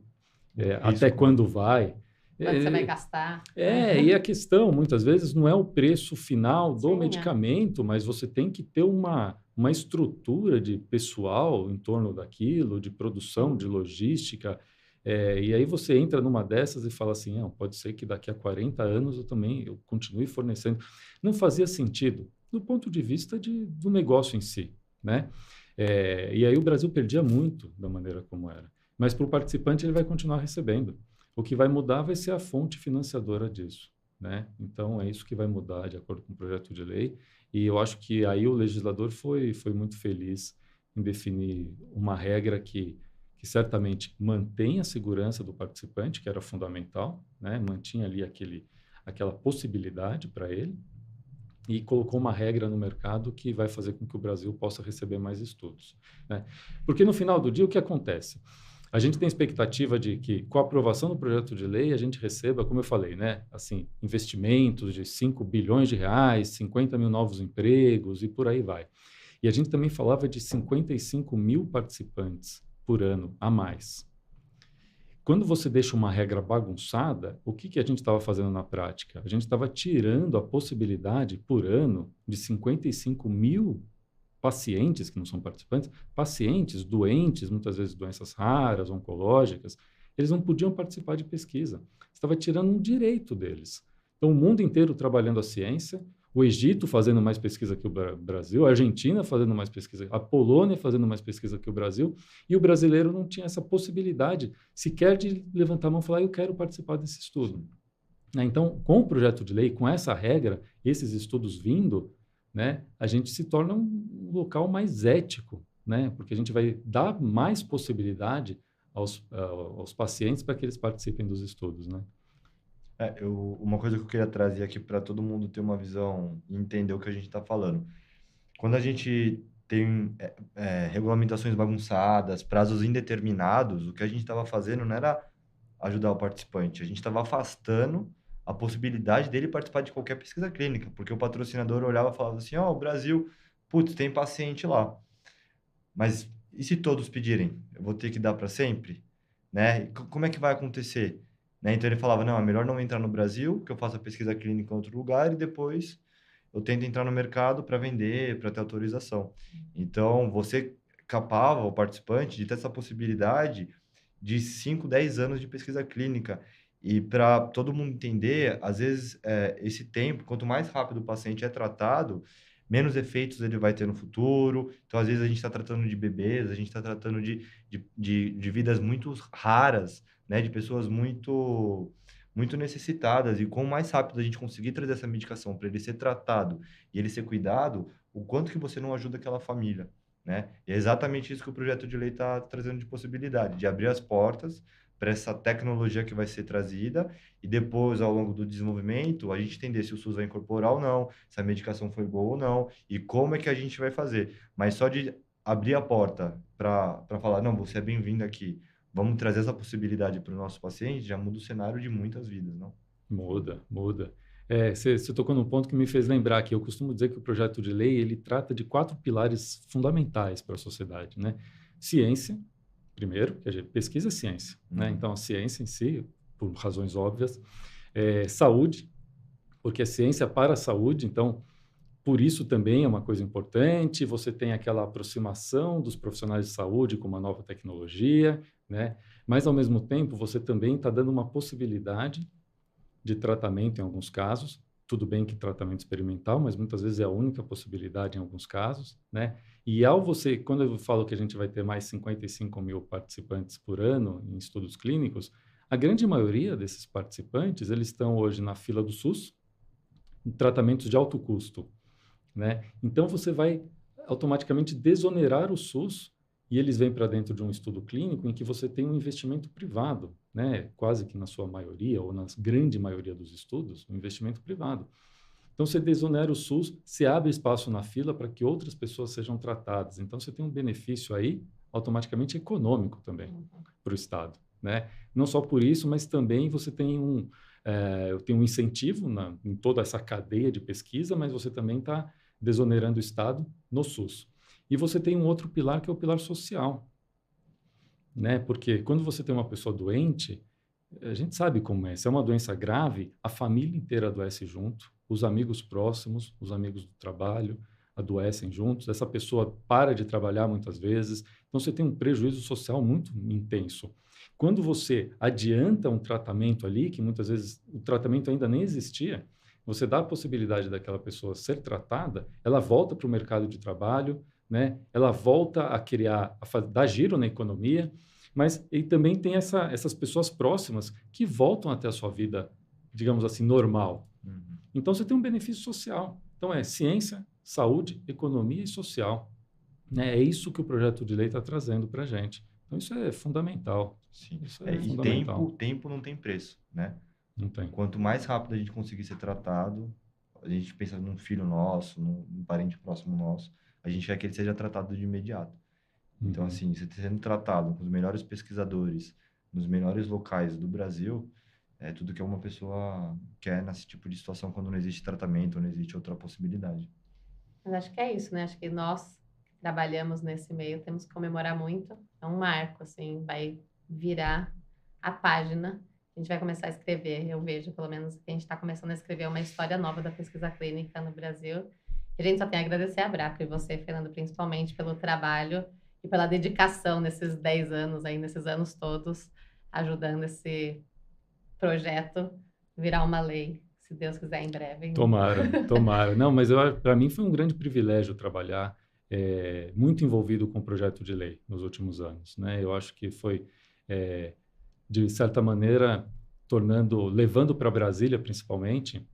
até quando vai? Quanto você vai gastar. E a questão, muitas vezes, não é o preço final do medicamento, mas você tem que ter uma estrutura de pessoal em torno daquilo, de produção, de logística. E aí você entra numa dessas e fala assim, pode ser que daqui a 40 anos eu continue fornecendo. Não fazia sentido do ponto de vista do negócio em si, né? E aí o Brasil perdia muito da maneira como era. Mas para o participante ele vai continuar recebendo. O que vai mudar vai ser a fonte financiadora disso, né? Então é isso que vai mudar de acordo com o projeto de lei. E eu acho que aí o legislador foi muito feliz em definir uma regra que certamente mantém a segurança do participante, que era fundamental, né? Mantinha ali aquela possibilidade para ele, e colocou uma regra no mercado que vai fazer com que o Brasil possa receber mais estudos, né? Porque no final do dia, o que acontece? A gente tem expectativa de que, com a aprovação do projeto de lei, a gente receba, como eu falei, né, assim, investimentos de 5 bilhões de reais, 50 mil novos empregos e por aí vai. E a gente também falava de 55 mil participantes por ano a mais. Quando você deixa uma regra bagunçada, o que a gente estava fazendo na prática? A gente estava tirando a possibilidade por ano de 55 mil pacientes, que não são participantes, pacientes doentes, muitas vezes doenças raras, oncológicas, eles não podiam participar de pesquisa. Você estava tirando um direito deles. Então, o mundo inteiro trabalhando a ciência, o Egito fazendo mais pesquisa que o Brasil, a Argentina fazendo mais pesquisa, a Polônia fazendo mais pesquisa que o Brasil, e o brasileiro não tinha essa possibilidade sequer de levantar a mão e falar, eu quero participar desse estudo. Né? Então, com o projeto de lei, com essa regra, esses estudos vindo, né, a gente se torna um local mais ético, né, porque a gente vai dar mais possibilidade aos pacientes para que eles participem dos estudos, né? Uma coisa que eu queria trazer aqui para todo mundo ter uma visão e entender o que a gente está falando. Quando a gente tem regulamentações bagunçadas, prazos indeterminados, o que a gente estava fazendo não era ajudar o participante, a gente estava afastando a possibilidade dele participar de qualquer pesquisa clínica, porque o patrocinador olhava e falava assim, o Brasil, putz, tem paciente lá. Mas e se todos pedirem? Eu vou ter que dar para sempre? Né? Como é que vai acontecer? Né? Então ele falava, não, é melhor não entrar no Brasil, que eu faça pesquisa clínica em outro lugar e depois eu tento entrar no mercado para vender, para ter autorização. Então, você capava o participante de ter essa possibilidade de 5, 10 anos de pesquisa clínica. E para todo mundo entender, às vezes, esse tempo, quanto mais rápido o paciente é tratado, menos efeitos ele vai ter no futuro. Então, às vezes, a gente está tratando de bebês, a gente está tratando de vidas muito raras, né? De pessoas muito necessitadas. E quanto mais rápido a gente conseguir trazer essa medicação para ele ser tratado e ele ser cuidado, o quanto que você não ajuda aquela família, né? E é exatamente isso que o projeto de lei está trazendo de possibilidade, de abrir as portas para essa tecnologia que vai ser trazida e depois, ao longo do desenvolvimento, a gente entender se o SUS vai incorporar ou não, se a medicação foi boa ou não e como é que a gente vai fazer. Mas só de abrir a porta para falar, não, você é bem-vindo aqui, vamos trazer essa possibilidade para o nosso paciente, já muda o cenário de muitas vidas, não? Muda. Você tocou num ponto que me fez lembrar que eu costumo dizer que o projeto de lei ele trata de 4 pilares fundamentais para a sociedade, né? Ciência, primeiro, que a gente pesquisa ciência, né? Então, a ciência em si, por razões óbvias. Saúde, porque é ciência para a saúde, então, por isso também é uma coisa importante. Você tem aquela aproximação dos profissionais de saúde com uma nova tecnologia, né? Mas, ao mesmo tempo, você também está dando uma possibilidade de tratamento em alguns casos. Tudo bem que tratamento experimental, mas muitas vezes é a única possibilidade em alguns casos, né? E quando eu falo que a gente vai ter mais 55 mil participantes por ano em estudos clínicos, a grande maioria desses participantes, eles estão hoje na fila do SUS, em tratamentos de alto custo, né? Então, você vai automaticamente desonerar o SUS e eles vêm para dentro de um estudo clínico em que você tem um investimento privado, né? Quase que na sua maioria, ou na grande maioria dos estudos, um investimento privado. Então, você desonera o SUS, você abre espaço na fila para que outras pessoas sejam tratadas. Então, você tem um benefício aí, automaticamente econômico também, para o Estado, né? Não só por isso, mas também você tem um incentivo em toda essa cadeia de pesquisa, mas você também está desonerando o Estado no SUS. E você tem um outro pilar, que é o pilar social, né? Porque quando você tem uma pessoa doente, a gente sabe como é. Se é uma doença grave, a família inteira adoece junto, os amigos próximos, os amigos do trabalho adoecem juntos, essa pessoa para de trabalhar muitas vezes, então você tem um prejuízo social muito intenso. Quando você adianta um tratamento ali, que muitas vezes o tratamento ainda nem existia, você dá a possibilidade daquela pessoa ser tratada, ela volta para o mercado de trabalho, né? Ela volta a dar giro na economia, mas e também tem essas pessoas próximas que voltam até a sua vida, digamos assim, normal. Então, você tem um benefício social. Então, é ciência, saúde, economia e social. Né? É isso que o projeto de lei está trazendo para a gente. Então, isso é fundamental. Sim. Isso é E fundamental. tempo não tem preço, né? Não tem. Quanto mais rápido a gente conseguir ser tratado, a gente pensa num filho nosso, num parente próximo nosso, a gente quer que ele seja tratado de imediato. Então, assim, você sendo tratado com os melhores pesquisadores, nos melhores locais do Brasil, é tudo que uma pessoa quer nesse tipo de situação quando não existe tratamento, ou não existe outra possibilidade. Mas acho que é isso, né? Acho que nós que trabalhamos nesse meio temos que comemorar muito. É um marco, assim, vai virar a página. A gente vai começar a escrever, eu vejo, pelo menos, que a gente está começando a escrever uma história nova da pesquisa clínica no Brasil. E a gente só tem a agradecer a Abraco e você, Fernando, principalmente pelo trabalho e pela dedicação nesses 10 anos, aí, nesses anos todos, ajudando esse projeto virar uma lei, se se Deus quiser, em breve. Hein? Tomara, tomara. Não, mas para mim foi um grande privilégio trabalhar muito envolvido com o projeto de lei nos últimos anos, né? Eu acho que foi, de certa maneira, levando para Brasília, principalmente,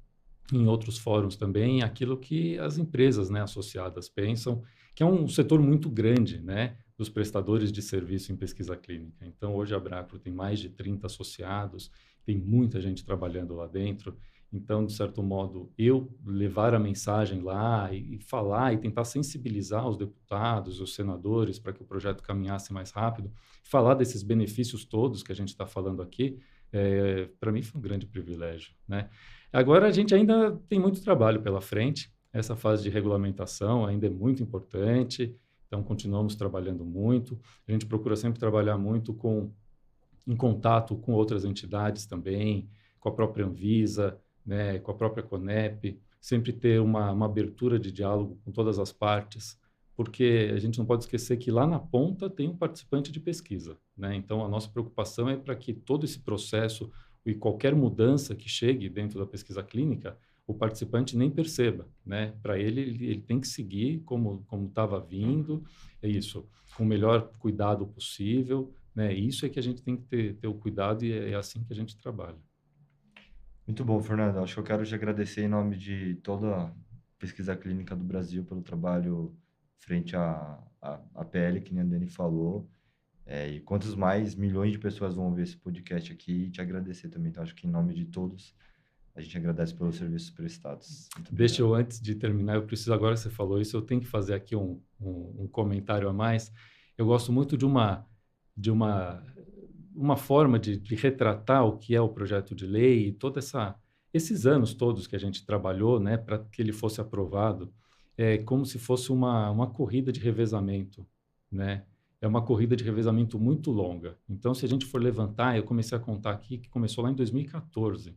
em outros fóruns também, aquilo que as empresas, né, associadas pensam, que é um setor muito grande, né, dos prestadores de serviço em pesquisa clínica. Então, hoje a Bracro tem mais de 30 associados, tem muita gente trabalhando lá dentro. Então, de certo modo, eu levar a mensagem lá e falar e tentar sensibilizar os deputados, os senadores, para que o projeto caminhasse mais rápido, falar desses benefícios todos que a gente está falando aqui, para mim foi um grande privilégio, né? Agora, a gente ainda tem muito trabalho pela frente. Essa fase de regulamentação ainda é muito importante, então continuamos trabalhando muito. A gente procura sempre trabalhar muito em contato com outras entidades também, com a própria Anvisa, né, com a própria Conep, sempre ter uma abertura de diálogo com todas as partes, porque a gente não pode esquecer que lá na ponta tem um participante de pesquisa, né? Então, a nossa preocupação é para que todo esse processo e qualquer mudança que chegue dentro da pesquisa clínica, o participante nem perceba, né? Para ele tem que seguir como estava vindo, é isso, com o melhor cuidado possível, né? Isso é que a gente tem que ter o cuidado e é assim que a gente trabalha. Muito bom, Fernando. Acho que eu quero te agradecer em nome de toda a pesquisa clínica do Brasil pelo trabalho frente à PL, que nem a Dani falou. E quantos mais milhões de pessoas vão ouvir esse podcast aqui e te agradecer também. Então, acho que em nome de todos, a gente agradece pelos serviços prestados. Deixa eu, antes de terminar, eu preciso, agora que você falou isso, eu tenho que fazer aqui um comentário a mais. Eu gosto muito de uma forma de retratar o que é o projeto de lei e esses anos todos que a gente trabalhou, né, para que ele fosse aprovado, como se fosse uma corrida de revezamento, né? É uma corrida de revezamento muito longa. Então, se a gente for levantar, eu comecei a contar aqui que começou lá em 2014,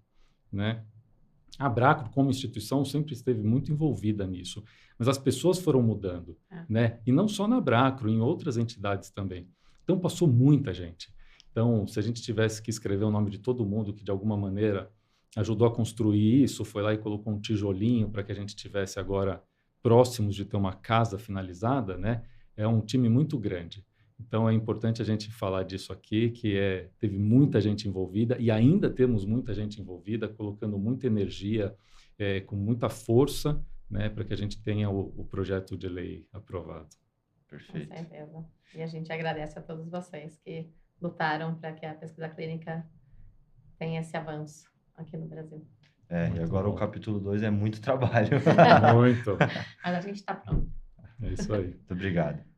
né? A Bracro, como instituição, sempre esteve muito envolvida nisso, mas as pessoas foram mudando, né? E não só na Bracro, em outras entidades também. Então, passou muita gente. Então, se a gente tivesse que escrever o nome de todo mundo que, de alguma maneira, ajudou a construir isso, foi lá e colocou um tijolinho para que a gente tivesse agora próximos de ter uma casa finalizada, né? É um time muito grande. Então, é importante a gente falar disso aqui, que teve muita gente envolvida e ainda temos muita gente envolvida, colocando muita energia, com muita força, né, para que a gente tenha o projeto de lei aprovado. Perfeito. Com certeza. E a gente agradece a todos vocês que lutaram para que a pesquisa clínica tenha esse avanço aqui no Brasil. E agora o capítulo 2 é muito trabalho. Muito. Mas a gente está pronto. É isso aí. Muito obrigado.